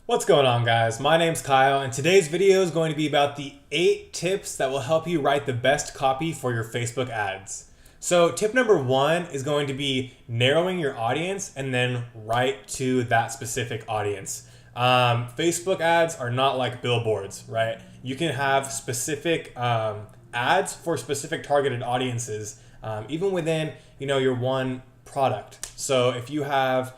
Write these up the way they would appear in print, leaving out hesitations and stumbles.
What's going on, guys? My name's Kyle, and today's video is going to be about the 8 tips that will help you write the best copy for your Facebook ads. So tip number 1 is going to be narrowing your audience and then write to that specific audience. Facebook ads are not like billboards, right? You can have specific ads for specific targeted audiences, even within your one product. So if you have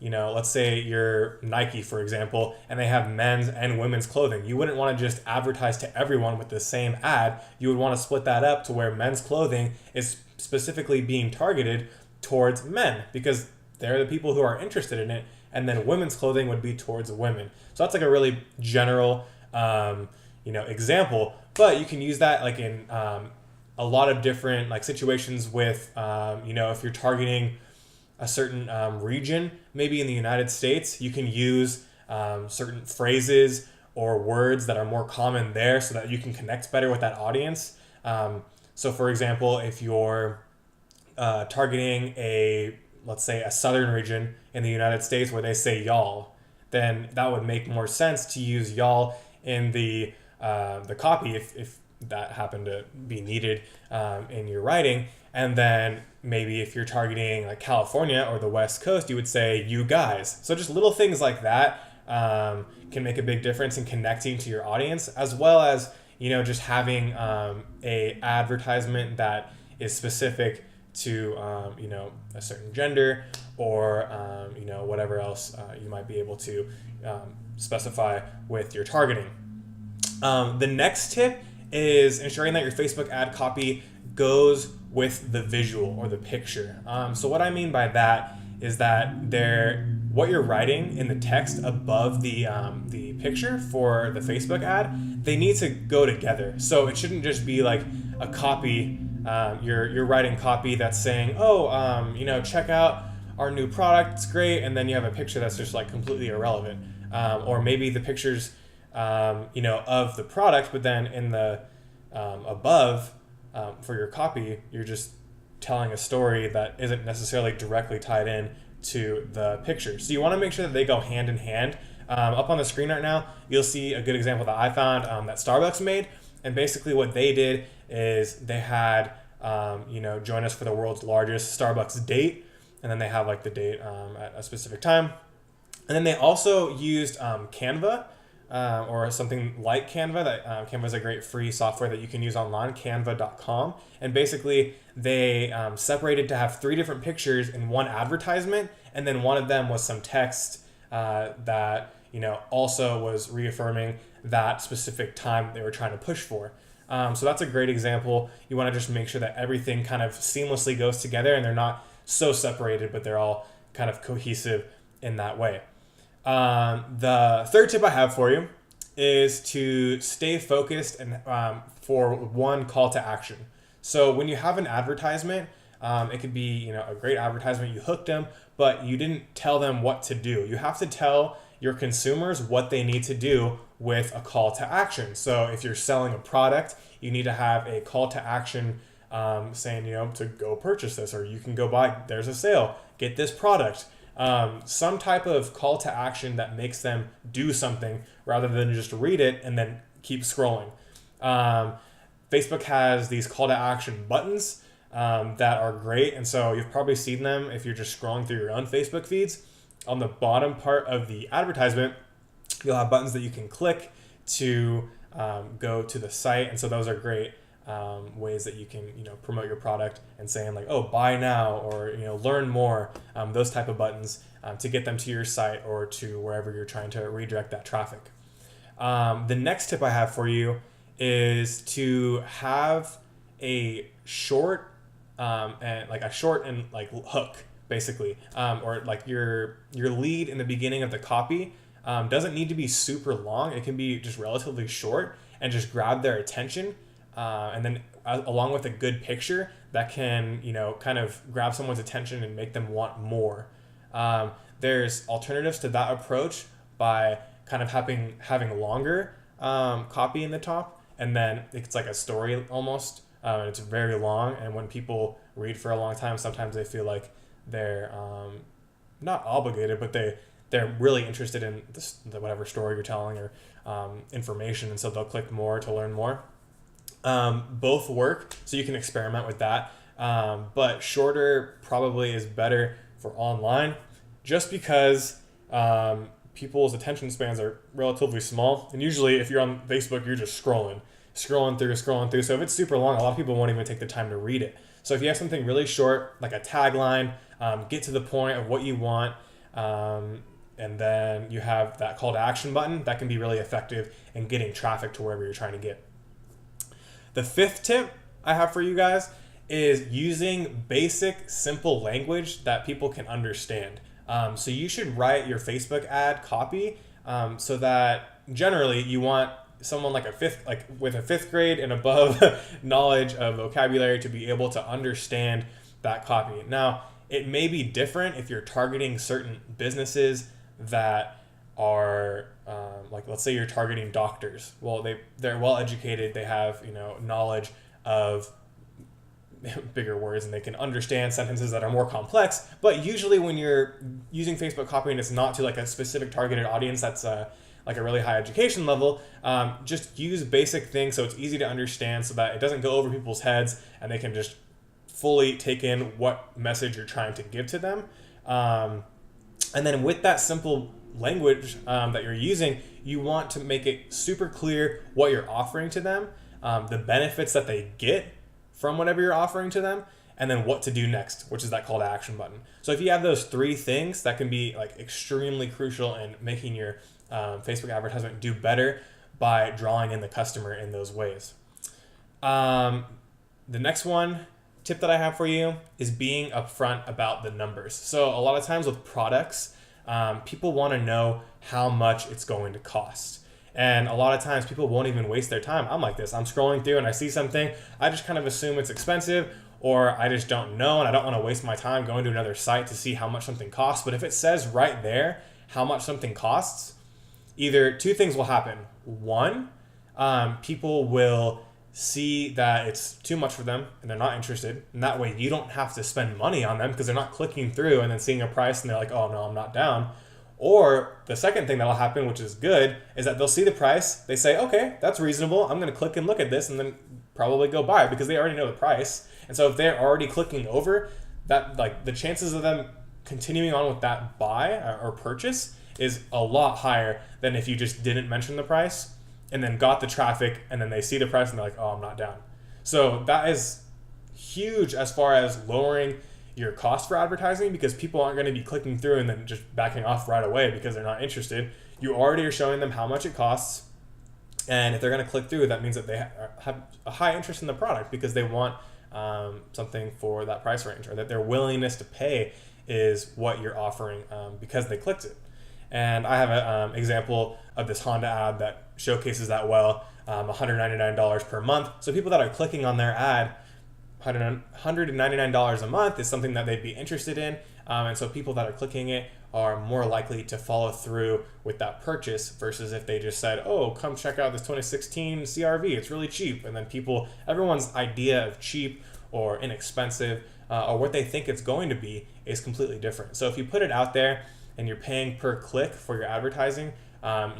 let's say you're Nike, for example, and they have men's and women's clothing. You wouldn't want to just advertise to everyone with the same ad. You would want to split that up to where men's clothing is specifically being targeted towards men because they're the people who are interested in it, and then women's clothing would be towards women. So that's like a really general, example, but you can use that like in a lot of different like situations with, if you're targeting a certain region, maybe in the United States, you can use certain phrases or words that are more common there so that you can connect better with that audience. So for example, if you're targeting let's say a southern region in the United States where they say y'all, then that would make more sense to use y'all in the copy if that happened to be needed in your writing. And then maybe if you're targeting like California or the West Coast, you would say you guys. So just little things like that can make a big difference in connecting to your audience, as well as just having a advertisement that is specific to a certain gender or whatever else you might be able to specify with your targeting. The next tip is ensuring that your Facebook ad copy goes with the visual or the picture. So what I mean by that is that what you're writing in the text above the picture for the Facebook ad, they need to go together. So it shouldn't just be like a copy. You're writing copy that's saying, check out our new product, it's great, and then you have a picture that's just like completely irrelevant. Or maybe the pictures of the product, but then in the above for your copy, you're just telling a story that isn't necessarily directly tied in to the picture. So you want to make sure that they go hand in hand. Up on the screen right now, you'll see a good example that I found that Starbucks made. And basically what they did is they had, join us for the world's largest Starbucks date. And then they have like the date at a specific time. And then they also used Canva. Or something like Canva. Canva is a great free software that you can use online, canva.com. And basically, they separated to have 3 different pictures in one advertisement, and then one of them was some text that also was reaffirming that specific time they were trying to push for. So that's a great example. You want to just make sure that everything kind of seamlessly goes together, and they're not so separated, but they're all kind of cohesive in that way. The third tip I have for you is to stay focused and for one call to action. So when you have an advertisement, it could be a great advertisement, you hooked them, but you didn't tell them what to do. You have to tell your consumers what they need to do with a call to action. So if you're selling a product, you need to have a call to action saying to go purchase this, or you can go buy, there's a sale, get this product. Some type of call to action that makes them do something rather than just read it and then keep scrolling. Facebook has these call to action buttons that are great, and so you've probably seen them if you're just scrolling through your own Facebook feeds. On the bottom part of the advertisement, you'll have buttons that you can click to go to the site, and so those are great ways that you can promote your product and saying like, oh, buy now, or learn more, those type of buttons to get them to your site or to wherever you're trying to redirect that traffic. The next tip I have for you is to have a short and hook basically, or like your lead in the beginning of the copy doesn't need to be super long. It can be just relatively short and just grab their attention. And then along with a good picture that can, kind of grab someone's attention and make them want more. There's alternatives to that approach by kind of having longer copy in the top, and then it's like a story almost. It's very long, and when people read for a long time, sometimes they feel like they're not obligated, but they're really interested in whatever story you're telling or information, and so they'll click more to learn more. Both work, so you can experiment with that. But shorter probably is better for online, just because people's attention spans are relatively small. And usually if you're on Facebook, you're just scrolling through. So if it's super long, a lot of people won't even take the time to read it. So if you have something really short, like a tagline, get to the point of what you want, and then you have that call to action button, that can be really effective in getting traffic to wherever you're trying to get. The fifth tip I have for you guys is using basic, simple language that people can understand. So you should write your Facebook ad copy so that generally you want someone with a fifth grade and above knowledge of vocabulary to be able to understand that copy. Now, it may be different if you're targeting certain businesses that are let's say you're targeting doctors. Well, they're well educated, they have knowledge of bigger words, and they can understand sentences that are more complex. But usually when you're using Facebook copy and it's not to like a specific targeted audience that's like a really high education level, just use basic things so it's easy to understand, so that it doesn't go over people's heads and they can just fully take in what message you're trying to give to them. And then with that simple language that you're using, you want to make it super clear what you're offering to them, the benefits that they get from whatever you're offering to them, and then what to do next, which is that call to action button. So if you have those three things, that can be like extremely crucial in making your Facebook advertisement do better by drawing in the customer in those ways. The next tip that I have for you is being upfront about the numbers. So a lot of times with products, people want to know how much it's going to cost. And a lot of times people won't even waste their time. I'm like this. I'm scrolling through and I see something. I just kind of assume it's expensive, or I just don't know, and I don't want to waste my time going to another site to see how much something costs. But if it says right there how much something costs, either two things will happen. One, people will see that it's too much for them and they're not interested. And that way you don't have to spend money on them because they're not clicking through and then seeing a price and they're like, oh no, I'm not down. Or the second thing that'll happen, which is good, is that they'll see the price. They say, okay, that's reasonable. I'm going to click and look at this, and then probably go buy it because they already know the price. And so if they're already clicking over, that like the chances of them continuing on with that buy or purchase is a lot higher than if you just didn't mention the price and then got the traffic and then they see the price and they're like, oh, I'm not down. So that is huge as far as lowering your cost for advertising, because people aren't going to be clicking through and then just backing off right away because they're not interested. You already are showing them how much it costs, and if they're going to click through, that means that they have a high interest in the product because they want something for that price range, or that their willingness to pay is what you're offering because they clicked it. And I have an example of this Honda ad that showcases that well, $199 per month. So people that are clicking on their ad, $199 a month is something that they'd be interested in. And so people that are clicking it are more likely to follow through with that purchase versus if they just said, oh, come check out this 2016 CRV, it's really cheap. And then everyone's idea of cheap or inexpensive or what they think it's going to be is completely different. So if you put it out there and you're paying per click for your advertising,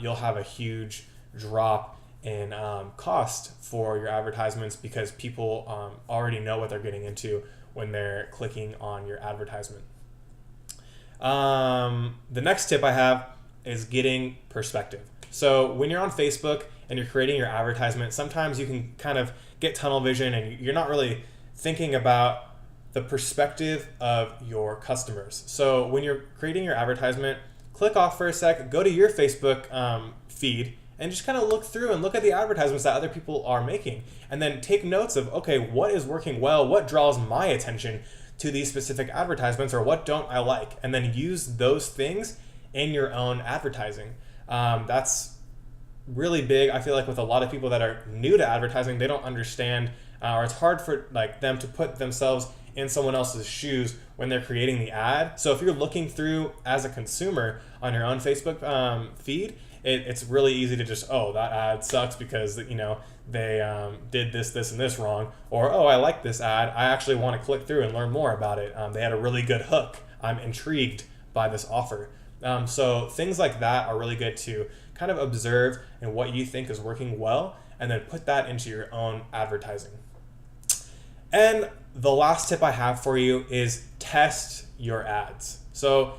you'll have a huge drop in cost for your advertisements because people already know what they're getting into when they're clicking on your advertisement. The next tip I have is getting perspective. So when you're on Facebook and you're creating your advertisement, sometimes you can kind of get tunnel vision and you're not really thinking about the perspective of your customers. So when you're creating your advertisement, click off for a sec, go to your Facebook feed, and just kind of look through and look at the advertisements that other people are making. And then take notes of, okay, what is working well? What draws my attention to these specific advertisements, or what don't I like? And then use those things in your own advertising. That's really big. I feel like with a lot of people that are new to advertising, they don't understand, or it's hard for them to put themselves in someone else's shoes when they're creating the ad. So if you're looking through as a consumer on your own Facebook feed, it's really easy to just, oh, that ad sucks because they did this, and this wrong. Or, oh, I like this ad. I actually want to click through and learn more about it. They had a really good hook. I'm intrigued by this offer. So things like that are really good to kind of observe and what you think is working well, and then put that into your own advertising. And the last tip I have for you is test your ads. So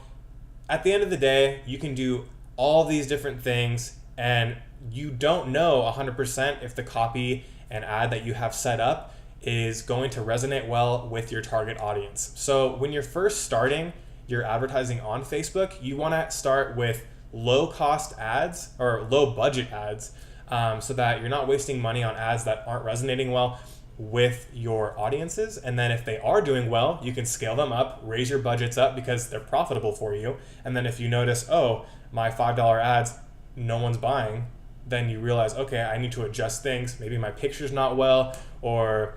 at the end of the day, you can do all these different things and you don't know 100% if the copy and ad that you have set up is going to resonate well with your target audience. So when you're first starting your advertising on Facebook, you want to start with low cost ads or low budget ads, so that you're not wasting money on ads that aren't resonating well with your audiences. And then if they are doing well, you can scale them up, raise your budgets up because they're profitable for you. And then if you notice, oh, my $5 ads, no one's buying, then you realize, okay, I need to adjust things. Maybe my picture's not well, or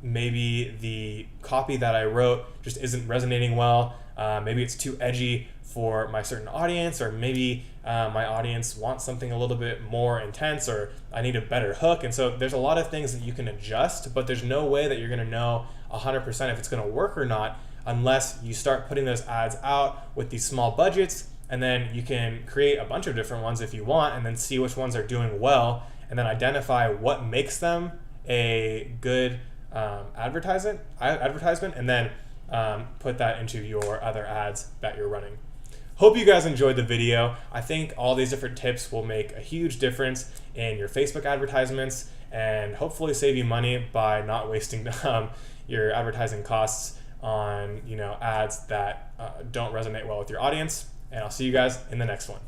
maybe the copy that I wrote just isn't resonating well. Maybe it's too edgy for my certain audience, or maybe my audience wants something a little bit more intense, or I need a better hook. And so there's a lot of things that you can adjust, but there's no way that you're gonna know 100% if it's gonna work or not unless you start putting those ads out with these small budgets, and then you can create a bunch of different ones if you want, and then see which ones are doing well, and then identify what makes them a good advertisement, and then put that into your other ads that you're running. Hope you guys enjoyed the video. I think all these different tips will make a huge difference in your Facebook advertisements and hopefully save you money by not wasting your advertising costs on ads that don't resonate well with your audience. And I'll see you guys in the next one.